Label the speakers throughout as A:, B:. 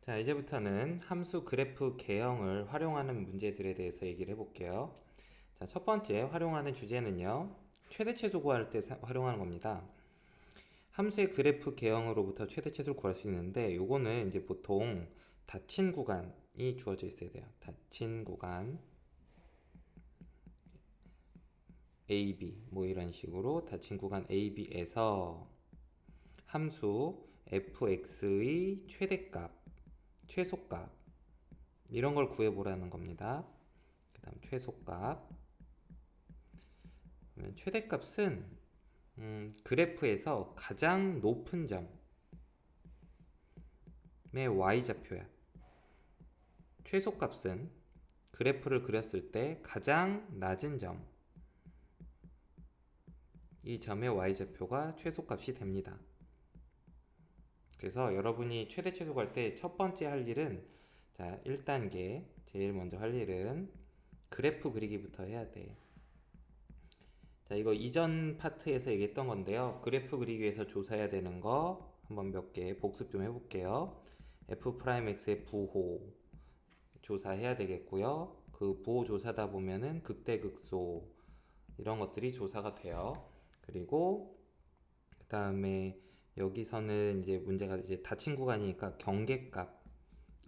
A: 자, 이제부터는 함수 그래프 개형을 활용하는 문제들에 대해서 얘기를 해볼게요. 자, 첫 번째 활용하는 주제는요. 최대최소 구할 때 활용하는 겁니다. 함수의 그래프 개형으로부터 최대최소를 구할 수 있는데 요거는 이제 보통 닫힌 구간이 주어져 있어야 돼요. 닫힌 구간 AB 뭐 이런 식으로 닫힌 구간 AB에서 함수 fx의 최대값, 최소값 이런 걸 구해보라는 겁니다. 그 다음 최소값. 최대값은 그래프에서 가장 높은 점의 y좌표야. 최소값은 그래프를 그렸을 때 가장 낮은 점, 이 점의 y좌표가 최소값이 됩니다. 그래서 여러분이 최대 최소 갈 때 첫 번째 할 일은, 자, 1단계 제일 먼저 할 일은 그래프 그리기부터 해야 돼. 자, 이거 이전 파트에서 얘기했던 건데요. 그래프 그리기 위해서 조사해야 되는 거 한번 몇 개 복습 좀 해볼게요. f'x의 부호 조사해야 되겠고요. 그 부호 조사다 보면은 극대극소 이런 것들이 조사가 돼요. 그리고 그 다음에 여기서는 이제 문제가 이제 닫힌 구간이니까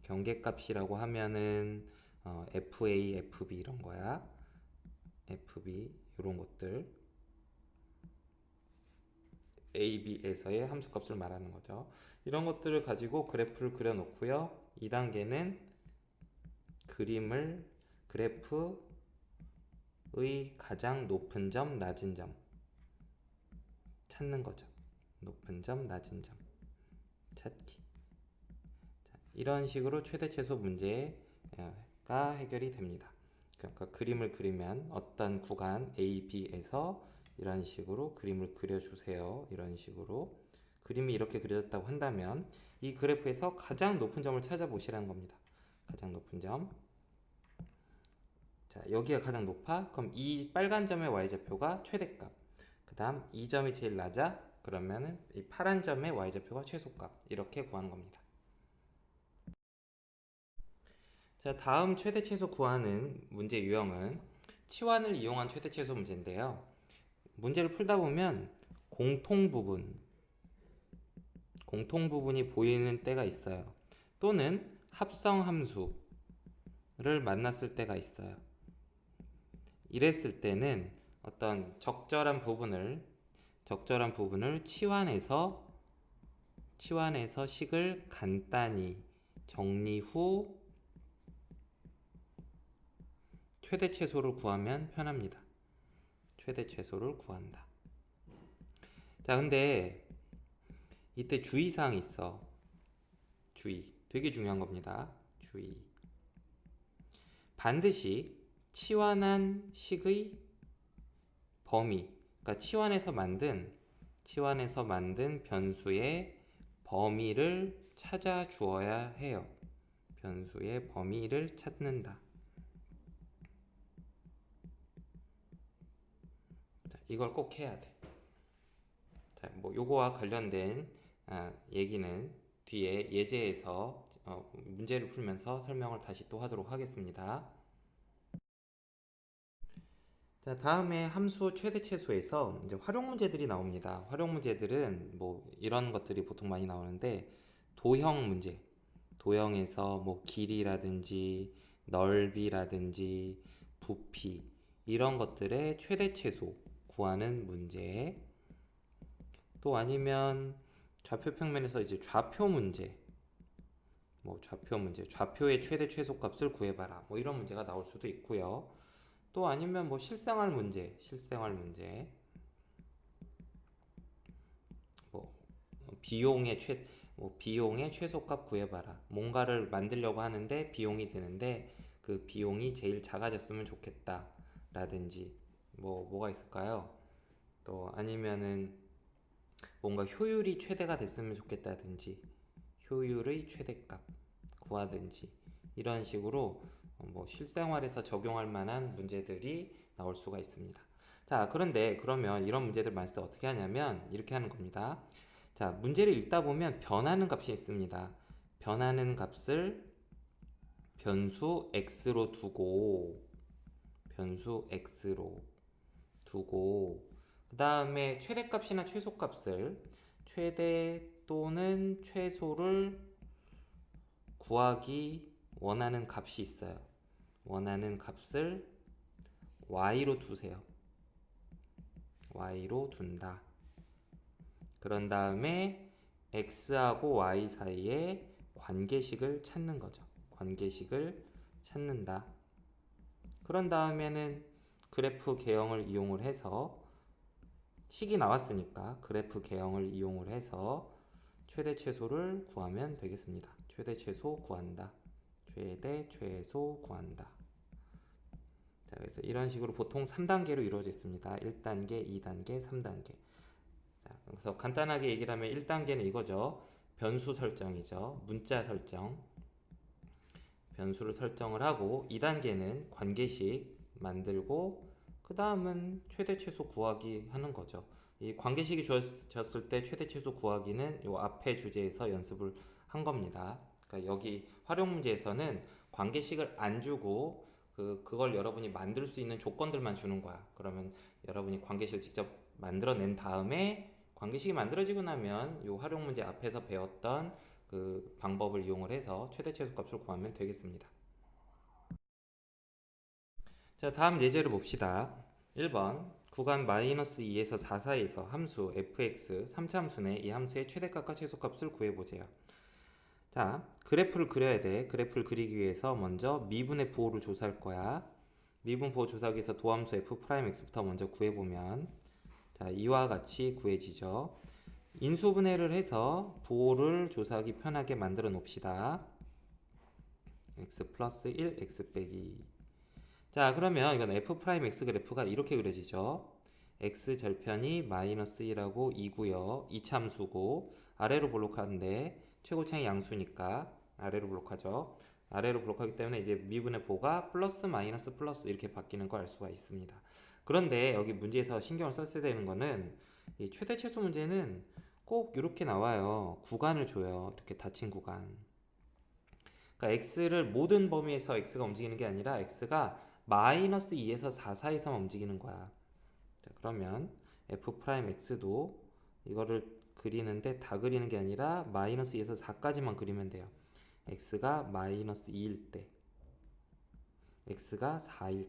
A: 경계값이라고 하면은 FA, FB 이런 거야. FB 이런 것들 AB에서의 함수값을 말하는 거죠. 이런 것들을 가지고 그래프를 그려 놓고요. 2단계는 그래프의 가장 높은 점, 낮은 점 찾는 거죠. 높은 점, 낮은 점 찾기. 자, 이런 식으로 최대 최소 문제가 해결이 됩니다. 그러니까 그림을 그리면 어떤 구간 A, B에서 이런 식으로 그림을 그려주세요. 이런 식으로 그림이 이렇게 그려졌다고 한다면 이 그래프에서 가장 높은 점을 찾아보시라는 겁니다. 가장 높은 점. 자, 여기가 가장 높아? 그럼 이 빨간 점의 y좌표가 최대값. 그 다음 이 점이 제일 낮아? 그러면은 이 파란 점의 y좌표가 최소값. 이렇게 구하는 겁니다. 자, 다음 최대 최소 구하는 문제 유형은 치환을 이용한 최대 최소 문제인데요. 문제를 풀다 보면 공통 부분이 보이는 때가 있어요. 또는 합성 함수를 만났을 때가 있어요. 이랬을 때는 어떤 적절한 부분을 치환해서 식을 간단히 정리 후 최대 최소를 구하면 편합니다. 최대 최소를 구한다. 자, 근데 이때 주의사항이 있어. 되게 중요한 겁니다. 반드시 치환한 식의 범위, 그러니까 치환해서 만든 변수의 범위를 찾아 주어야 해요. 변수의 범위를 찾는다. 자, 이걸 꼭 해야 돼. 자, 뭐 요거와 관련된 얘기는 뒤에 예제에서 문제를 풀면서 설명을 다시 또 하도록 하겠습니다. 자, 다음에 함수 최대 최소에서 이제 활용 문제들이 나옵니다. 활용 문제들은 뭐 이런 것들이 보통 많이 나오는데, 도형 문제, 도형에서 뭐 길이라든지 넓이라든지 부피 이런 것들의 최대 최소 구하는 문제, 또 아니면 좌표 평면에서 이제 좌표 문제, 좌표의 최대 최소값을 구해봐라, 뭐 이런 문제가 나올 수도 있고요. 또 아니면 뭐 실생활 문제, 뭐 비용의 최소값 구해봐라. 뭔가를 만들려고 하는데 비용이 드는데 그 비용이 제일 작아졌으면 좋겠다 라든지 뭐가 있을까요? 또 아니면은 뭔가 효율이 최대가 됐으면 좋겠다든지 효율의 최대값 구하든지 이런 식으로 뭐 실생활에서 적용할 만한 문제들이 나올 수가 있습니다. 자, 그런데 그러면 이런 문제들 많을 때 어떻게 하냐면 이렇게 하는 겁니다. 자, 문제를 읽다 보면 변하는 값이 있습니다. 변하는 값을 변수 x로 두고 그 다음에 최대값이나 최소값을 최대 또는 최소를 구하기 원하는 값이 있어요. 원하는 값을 y로 두세요. y로 둔다. 그런 다음에 x하고 y 사이에 관계식을 찾는 거죠. 관계식을 찾는다. 그런 다음에는 그래프 개형을 이용을 해서 식이 나왔으니까 그래프 개형을 이용을 해서 최대 최소를 구하면 되겠습니다. 최대 최소 구한다. 최대 최소 구한다. 자, 그래서 이런 식으로 보통 3단계로 이루어져 있습니다. 1단계, 2단계, 3단계. 자, 그래서 간단하게 얘기를 하면 1단계는 이거죠. 변수 설정이죠. 문자 설정. 변수를 설정을 하고 2단계는 관계식 만들고 그 다음은 최대 최소 구하기 하는 거죠. 이 관계식이 주어졌을 때 최대 최소 구하기는 요 앞에 주제에서 연습을 한 겁니다. 그러니까 여기 활용 문제에서는 관계식을 안 주고 그걸 여러분이 만들 수 있는 조건들만 주는 거야. 그러면 여러분이 관계식을 직접 만들어낸 다음에 관계식이 만들어지고 나면 요 활용 문제 앞에서 배웠던 그 방법을 이용을 해서 최대 최소 값을 구하면 되겠습니다. 자, 다음 예제를 봅시다. 1번 구간 마이너스 2에서 4 사이에서 함수 fx 3차 함수네. 이 함수의 최대값과 최소값을 구해보세요. 자, 그래프를 그려야 돼. 그래프를 그리기 위해서 먼저 미분의 부호를 조사할 거야. 미분 부호 조사하기 위해서 도함수 f'x부터 먼저 구해보면 자, 이와 같이 구해지죠. 인수분해를 해서 부호를 조사하기 편하게 만들어 놓읍시다. x 플러스 1, x 빼기. 자, 그러면 이건 f'x 그래프가 이렇게 그려지죠. x 절편이 마이너스 1하고 2고요. 이참수고 아래로 블록하는데 최고차이 양수니까 아래로 블록하죠. 아래로 블록하기 때문에 이제 미분의 부호가 플러스 마이너스 플러스 이렇게 바뀌는 걸 알 수가 있습니다. 그런데 여기 문제에서 신경을 썼어야 되는 거는 이 최대 최소 문제는 꼭 이렇게 나와요. 구간을 줘요. 이렇게 닫힌 구간. 그러니까 x를 모든 범위에서 x가 움직이는 게 아니라 x가 마이너스 2에서 4 사이에서만 움직이는 거야. 자, 그러면 f'x도 이거를 그리는데 다 그리는 게 아니라 마이너스 2에서 4까지만 그리면 돼요. x가 마이너스 2일 때, x가 4일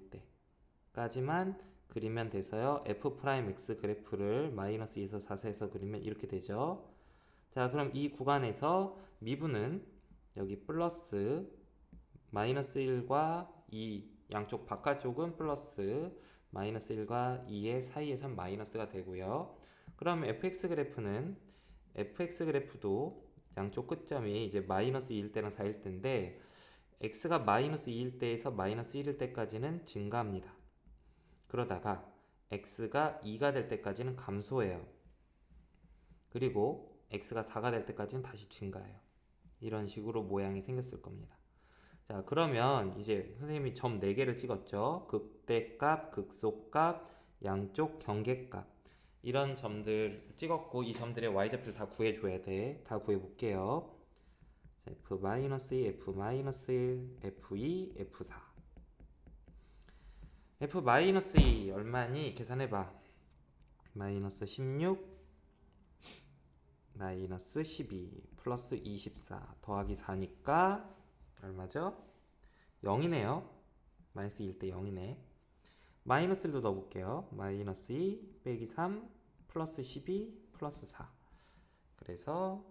A: 때까지만 그리면 돼서요. f'x 그래프를 마이너스 2에서 4 사이에서 그리면 이렇게 되죠. 자, 그럼 이 구간에서 미분은 여기 플러스 마이너스 1과 2 양쪽 바깥쪽은 플러스 마이너스 1과 2의 사이에서 마이너스가 되고요. 그럼 fx 그래프도 양쪽 끝점이 이제 마이너스 2일 때랑 4일 때인데 x가 마이너스 2일 때에서 마이너스 1일 때까지는 증가합니다. 그러다가 x가 2가 될 때까지는 감소해요. 그리고 x가 4가 될 때까지는 다시 증가해요. 이런 식으로 모양이 생겼을 겁니다. 자, 그러면 이제 선생님이 점 4개를 찍었죠. 극대값, 극소값, 양쪽 경계값 이런 점들 찍었고 이 점들의 y좌표를 다 구해줘야 돼. 다 구해볼게요. 자, f-2, f-1, f2, f4 f-2 얼마니? 계산해봐. 마이너스 16 마이너스 12 플러스 24 더하기 4니까 얼마죠? 0이네요. 마이너스 1때 0이네. 마이너스 1도 넣어볼게요. 마이너스 2 빼기 3 플러스 12 플러스 4 그래서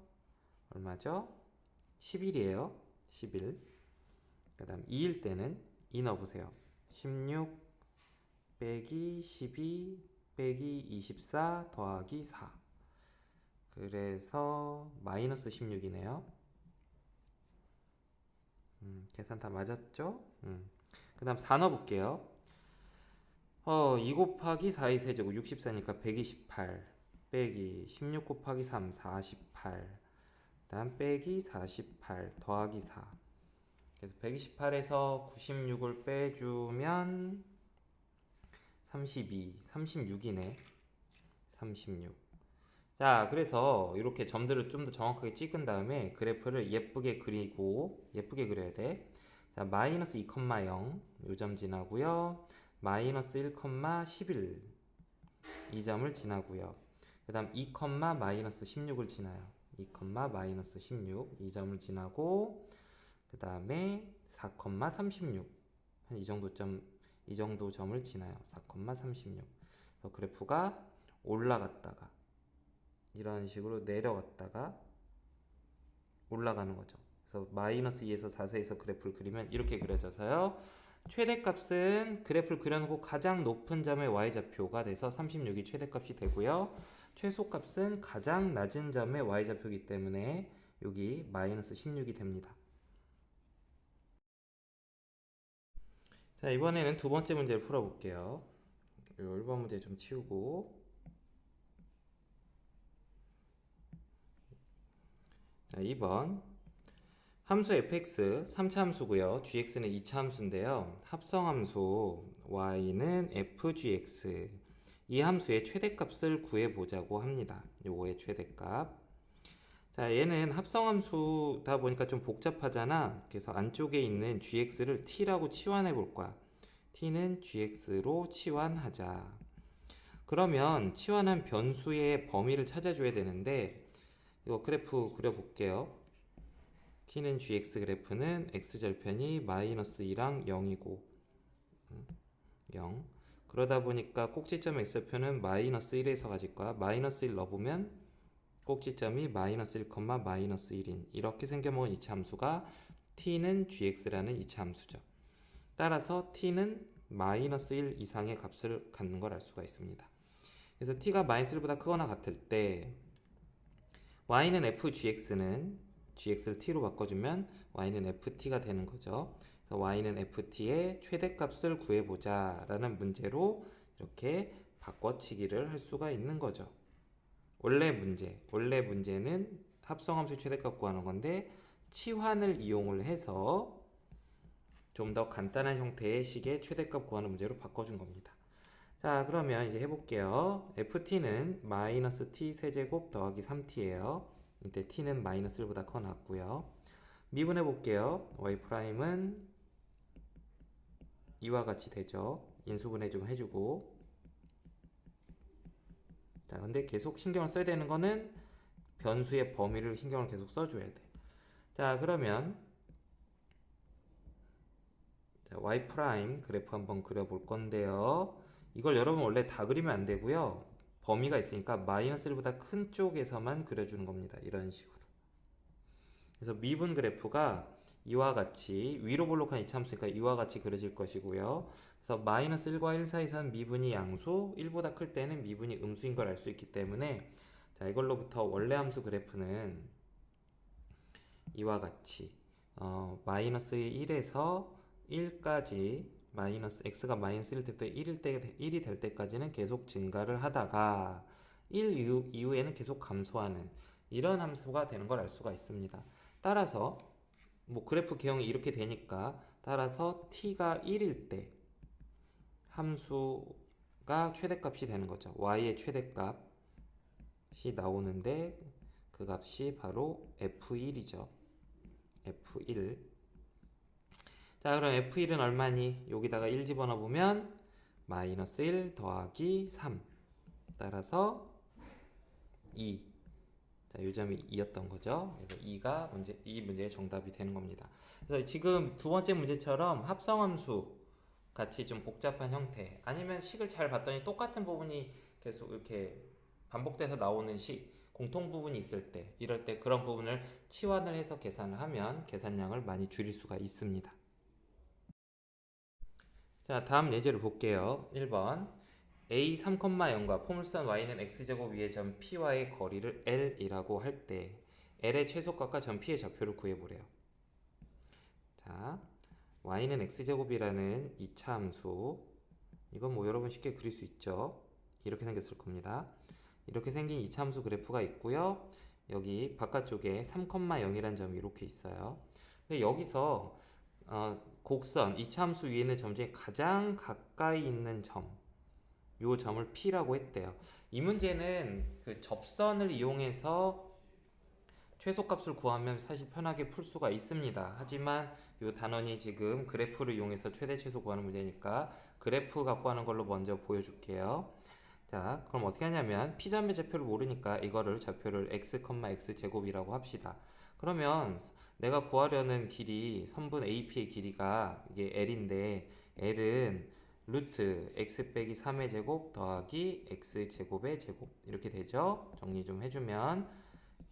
A: 얼마죠? 11이에요. 11. 그 다음 2일 때는 2 넣어보세요. 16 빼기 12 빼기 24 더하기 4 그래서 마이너스 16이네요. 계산 다 맞았죠? 그 다음 4 넣어볼게요. 2 곱하기 4의 세제곱 64니까 128 빼기 16 곱하기 3 48 그 다음 빼기 48 더하기 4 그래서 128에서 96을 빼주면 32 36이네 36. 자, 그래서 이렇게 점들을 좀 더 정확하게 찍은 다음에 그래프를 예쁘게 그리고 예쁘게 그려야 돼. 자, 마이너스 2,0 요 점 지나고요. 마이너스 1,11 이 점을 지나고요. 그 다음 2, 마이너스 16을 지나요. 2, 마이너스 16 이 점을 지나고 그 다음에 4, 36 한 이 정도 점을 지나요. 4, 36 그래서 그래프가 올라갔다가 이런 식으로 내려갔다가 올라가는 거죠. 그래서 마이너스 2에서 4세에서 그래프를 그리면 이렇게 그려져서요. 최대값은 그래프를 그려놓고 가장 높은 점의 y좌표가 돼서 36이 최대값이 되고요. 최소값은 가장 낮은 점의 y좌표이기 때문에 여기 마이너스 16이 됩니다. 자, 이번에는 두 번째 문제를 풀어볼게요. 1번 문제 좀 치우고. 자, 2번. 함수 fx 3차 함수고요. gx는 2차 함수인데요. 합성함수 y는 fgx 이 함수의 최대값을 구해보자고 합니다. 요거의 최대값. 자, 얘는 합성함수다 보니까 좀 복잡하잖아. 그래서 안쪽에 있는 gx를 t라고 치환해 볼 거야. t는 gx로 치환하자. 그러면 치환한 변수의 범위를 찾아줘야 되는데 이거 그래프 그려볼게요. t는 gx 그래프는 x절편이 마이너스 2랑 0이고 0 그러다 보니까 꼭지점 x절편은 마이너스 1에서 가질 거야. 마이너스 1 넣어보면 꼭지점이 마이너스 1, 마이너스 1인 이렇게 생겨먹은 이차 함수가 t는 gx라는 이차 함수죠. 따라서 t는 마이너스 1 이상의 값을 갖는 걸 알 수가 있습니다. 그래서 t가 마이너스 1보다 크거나 같을 때 y는 fgx는 gx를 t로 바꿔주면 y는 ft가 되는 거죠. 그래서 y는 ft의 최대값을 구해보자 라는 문제로 이렇게 바꿔치기를 할 수가 있는 거죠. 원래 문제는 합성함수 최대값 구하는 건데 치환을 이용을 해서 좀 더 간단한 형태의 식의 최대값 구하는 문제로 바꿔준 겁니다. 자, 그러면 이제 해볼게요. ft는 마이너스 t 세제곱 더하기 3t예요. 이때 t는 마이너스 1보다 커 놨고요. 미분해 볼게요. y'은 이와 같이 되죠. 인수분해 좀 해주고. 자, 근데 계속 신경을 써야 되는 거는 변수의 범위를 신경을 계속 써줘야 돼. 자, 그러면 자, y' 그래프 한번 그려볼 건데요. 이걸 여러분 원래 다 그리면 안 되고요. 범위가 있으니까 마이너스 1보다 큰 쪽에서만 그려주는 겁니다. 이런 식으로. 그래서 미분 그래프가 이와 같이 위로 볼록한 이차함수니까 이와 같이 그려질 것이고요. 그래서 마이너스 1과 1 사이에서는 미분이 양수, 1보다 클 때는 미분이 음수인 걸 알 수 있기 때문에 자, 이걸로부터 원래 함수 그래프는 이와 같이 마이너스 1에서 1까지 마이너스 x가 마이너스 1 때부터 1이 될 때까지는 계속 증가를 하다가 1 이후에는 계속 감소하는 이런 함수가 되는 걸 알 수가 있습니다. 따라서 뭐 그래프 개형이 이렇게 되니까 따라서 t가 1일 때 함수가 최대값이 되는 거죠. y의 최대값이 나오는데 그 값이 바로 f1이죠. f1. 자, 그럼 f1은 얼마니? 여기다가 1 집어넣어 보면 마이너스 1 더하기 3 따라서 2. 자, 요점이 2였던 거죠. 그래서 2가 이 문제의 정답이 되는 겁니다. 그래서 지금 두 번째 문제처럼 합성함수 같이 좀 복잡한 형태 아니면 식을 잘 봤더니 똑같은 부분이 계속 이렇게 반복돼서 나오는 식 공통 부분이 있을 때 이럴 때 그런 부분을 치환을 해서 계산을 하면 계산량을 많이 줄일 수가 있습니다. 자, 다음 예제를 볼게요. 1번 a 3,0과 포물선 y는 x제곱 위의 점 p와의 거리를 l이라고 할 때 l의 최소값과 점 p의 좌표를 구해보래요. 자, y는 x제곱이라는 2차 함수 이건 뭐 여러분 쉽게 그릴 수 있죠. 이렇게 생겼을 겁니다. 이렇게 생긴 2차 함수 그래프가 있고요. 여기 바깥쪽에 3,0이라는 점이 이렇게 있어요. 근데 여기서 곡선 2차 함수 위에 있는 점 중에 가장 가까이 있는 점이 요 점을 P라고 했대요. 이 문제는 그 접선을 이용해서 최소값을 구하면 사실 편하게 풀 수가 있습니다. 하지만 이 단원이 지금 그래프를 이용해서 최대 최소 구하는 문제니까 그래프 갖고 하는 걸로 먼저 보여줄게요. 자, 그럼 어떻게 하냐면 P점의 좌표를 모르니까 이거를 좌표를 x, x 제곱이라고 합시다. 그러면 내가 구하려는 길이 선분 AP의 길이가 이게 L인데 L은 루트 x 빼기 3의 제곱 더하기 x 제곱의 제곱 이렇게 되죠. 정리 좀 해주면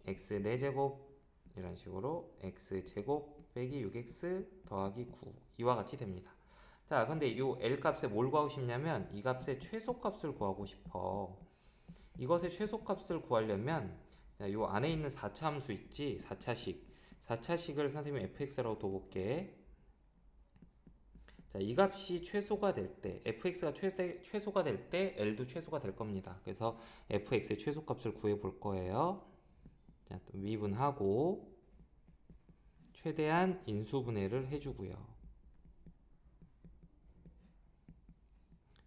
A: x 4제곱 이런 식으로 x 제곱 빼기 6x 더하기 9 이와 같이 됩니다. 자, 근데 요 L 값에 뭘 구하고 싶냐면 이 값의 최소값을 구하고 싶어. 이것의 최소값을 구하려면 요 안에 있는 4차 함수 있지? 4차식을 선생님이 fx라고 둬볼게. 자, 이 값이 최소가 될 때, fx가 최소가 될 때 L도 최소가 될 겁니다. 그래서 fx의 최소값을 구해 볼 거예요. 자, 또 미분하고 최대한 인수분해를 해주고요.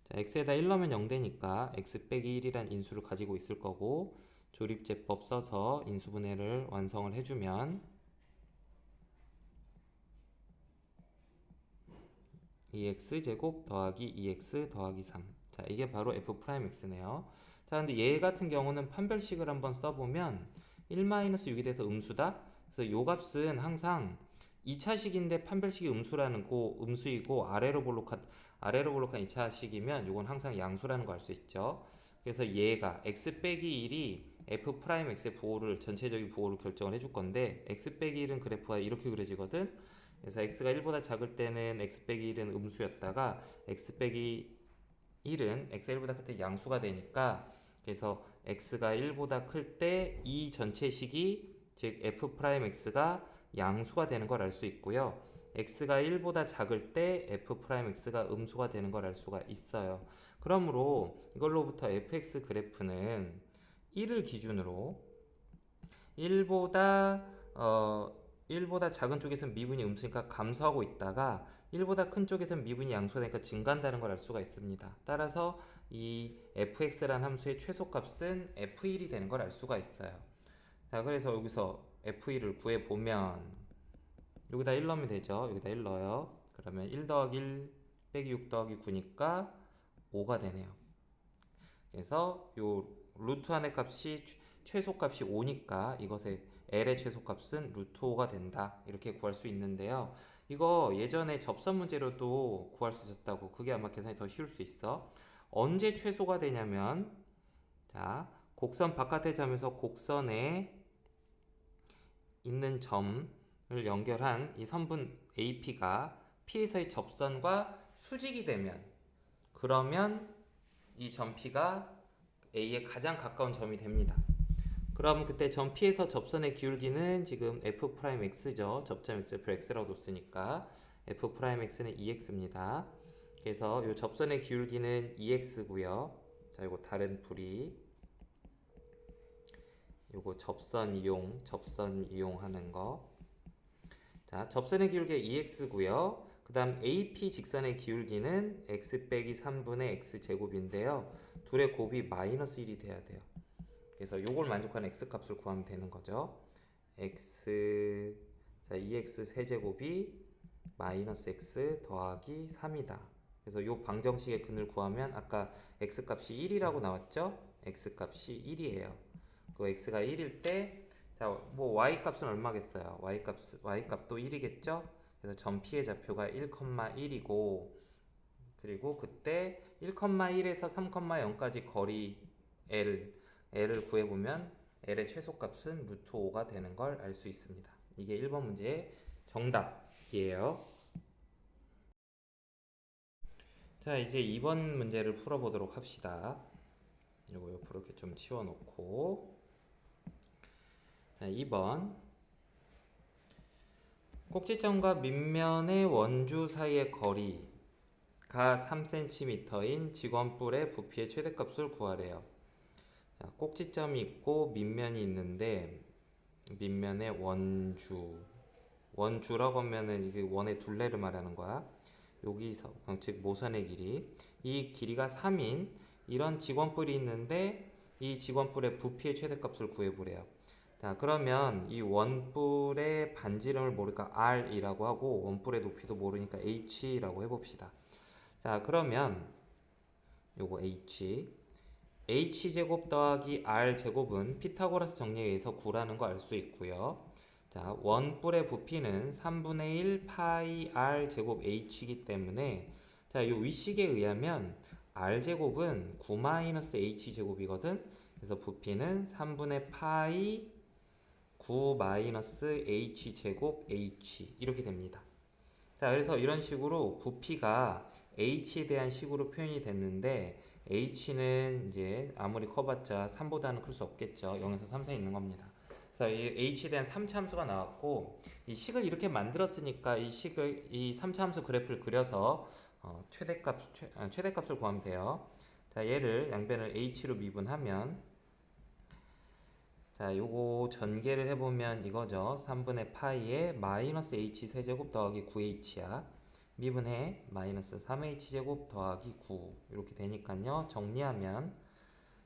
A: 자, x에다 1 넣으면 0 되니까 x 빼기 1이란 인수를 가지고 있을 거고 조립제법 써서 인수분해를 완성을 해주면 2x 제곱 더하기 2x 더하기 3. 자, 이게 바로 f'x네요. 자, 근데 얘 같은 경우는 판별식을 한번 써보면 1-6이 돼서 음수다. 그래서 요 값은 항상 2차식인데 판별식이 음수라는 거 음수이고 아래로 볼록한 2차식이면 요건 항상 양수라는 거 알 수 있죠. 그래서 얘가 x 빼기 1이 f'x의 부호를 전체적인 부호를 결정을 해줄 건데 x 빼기 1은 그래프가 이렇게 그려지거든. 그래서 x가 1보다 작을 때는 x 빼기 1은 음수였다가 x 빼기 1은 x가 1보다 클 때 양수가 되니까 그래서 x가 1보다 클 때 이 전체식이 즉 f'x가 양수가 되는 걸 알 수 있고요. x가 1보다 작을 때 f'x가 음수가 되는 걸 알 수가 있어요. 그러므로 이걸로부터 fx 그래프는 1을 기준으로 1보다 1보다 작은 쪽에서는 미분이 음수니까 감소하고 있다가 1보다 큰 쪽에서는 미분이 양수가 되니까 증가한다는 걸 알 수가 있습니다. 따라서 이 fx라는 함수의 최소값은 f1이 되는 걸 알 수가 있어요. 자, 그래서 여기서 f1을 구해보면 여기다 1 넣으면 되죠. 여기다 1 넣어요. 그러면 1 더하기 1 빼기 6 더하기 9니까 5가 되네요. 그래서 요 루트 안의 값이 최소값이 5니까 이것의 L의 최소값은 루트 5가 된다. 이렇게 구할 수 있는데요. 이거 예전에 접선 문제로도 구할 수 있었다고. 그게 아마 계산이 더 쉬울 수 있어. 언제 최소가 되냐면 자, 곡선 바깥의 점에서 곡선에 있는 점을 연결한 이 선분 AP가 P에서의 접선과 수직이 되면 그러면 이 점 P가 A에 가장 가까운 점이 됩니다. 그럼 그때 점 P에서 접선의 기울기는 지금 f'x죠. 접점 x를 x라고 뒀으니까 f'x는 2x입니다. 그래서 이 접선의 기울기는 2x고요. 자, 이거 다른 풀이 요거 접선 이용하는 거. 자, 접선의 기울기가 2x고요. 그 다음 AP 직선의 기울기는 x 빼기 3분의 x 제곱인데요. 둘의 곱이 마이너스 1이 돼야 돼요. 그래서 요걸 만족하는 x 값을 구하면 되는 거죠. x, 자, 2x 세제곱이 마이너스 x 더하기 3이다. 그래서 요 방정식의 근을 구하면 아까 x 값이 1이라고 나왔죠? x 값이 1이에요. 그 x가 1일 때, 자, 뭐 y 값은 얼마겠어요? y 값도 1이겠죠? 그래서 점 P의 좌표가 1,1이고, 그리고 그때 1,1에서 3,0까지 거리 L을 구해보면 L의 최소값은 루트 5가 되는 걸 알 수 있습니다. 이게 1번 문제의 정답이에요. 자, 이제 2번 문제를 풀어보도록 합시다. 이거 옆으로 이렇게 좀 치워놓고. 자, 2번. 꼭지점과 밑면의 원주 사이의 거리가 3cm인 직원뿔의 부피의 최대값을 구하래요. 자, 꼭지점이 있고 밑면이 있는데 밑면의 원주라고 하면은 이게 원의 둘레를 말하는 거야. 여기서 즉 모선의 길이 이 길이가 3인 이런 직원뿔이 있는데 이 직원뿔의 부피의 최대값을 구해보래요. 자, 그러면 이 원뿔의 반지름을 모르니까 R이라고 하고 원뿔의 높이도 모르니까 H라고 해봅시다. 자, 그러면 요거 H제곱 더하기 R제곱은 피타고라스 정리에 의해서 9라는 거 알 수 있고요. 자, 원뿔의 부피는 3분의 1 파이 R제곱 H이기 때문에 자, 요 위식에 의하면 R제곱은 9 마이너스 H제곱이거든. 그래서 부피는 3분의 파이 9 마이너스 H제곱 H 이렇게 됩니다. 자, 그래서 이런 식으로 부피가 H에 대한 식으로 표현이 됐는데 H는 이제 아무리 커봤자 3보다는 클 수 없겠죠. 0에서 3 사이 있는 겁니다. 그래서 이 H에 대한 3차 함수가 나왔고 이 식을 이렇게 만들었으니까 이 3차 함수 그래프를 그려서 최대값을 구하면 돼요. 자, 얘를 양변을 H로 미분하면 자, 요거 전개를 해보면 이거죠. 3분의 파이에 마이너스 h 세제곱 더하기 9h야. 미분해 마이너스 3h제곱 더하기 9 이렇게 되니까요. 정리하면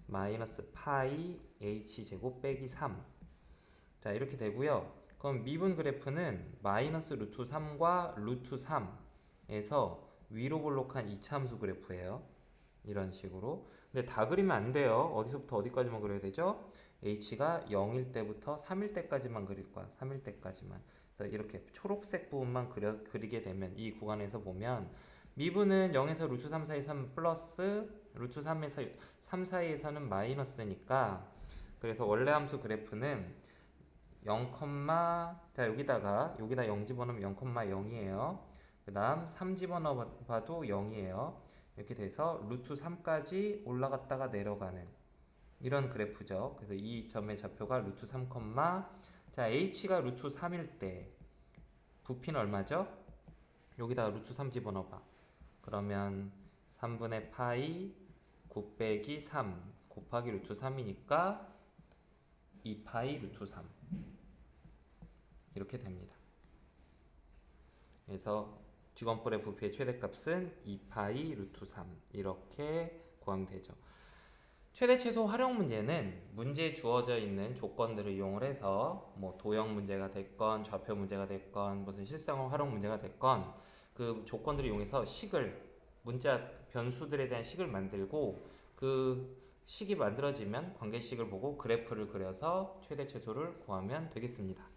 A: 마이너스 파이 h제곱 빼기 3. 자, 이렇게 되고요. 그럼 미분 그래프는 마이너스 루트 3과 루트 3에서 위로 볼록한 이차함수 그래프예요. 이런 식으로. 근데 다 그리면 안 돼요. 어디서부터 어디까지만 그려야 되죠? h가 0일 때부터 3일 때까지만 그릴 거야. 3일 때까지만. 그래서 이렇게 초록색 부분만 그리게 되면 이 구간에서 보면 미분은 0에서 루트 3 사이에서는 플러스 루트 3에서 3 사이에서는 마이너스니까 그래서 원래 함수 그래프는 0, 자 여기다 0 집어넣으면 0,0이에요. 그 다음 3 집어넣어봐도 0이에요. 이렇게 돼서 루트 3까지 올라갔다가 내려가는 이런 그래프죠. 그래서 이 점의 좌표가 루트 3, 자 h가 루트 3일 때 부피는 얼마죠? 여기다가 루트 3 집어넣어봐. 그러면 3분의 파이 9 빼기 3 곱하기 루트 3이니까 2파이 루트 3 이렇게 됩니다. 그래서 직원뿔의 부피의 최대값은 2파이 루트 3 이렇게 구하면 되죠. 최대 최소 활용 문제는 문제에 주어져 있는 조건들을 이용을 해서 뭐 도형 문제가 됐건 좌표 문제가 됐건 무슨 실생활 활용 문제가 됐건 그 조건들을 이용해서 문자 변수들에 대한 식을 만들고 그 식이 만들어지면 관계식을 보고 그래프를 그려서 최대 최소를 구하면 되겠습니다.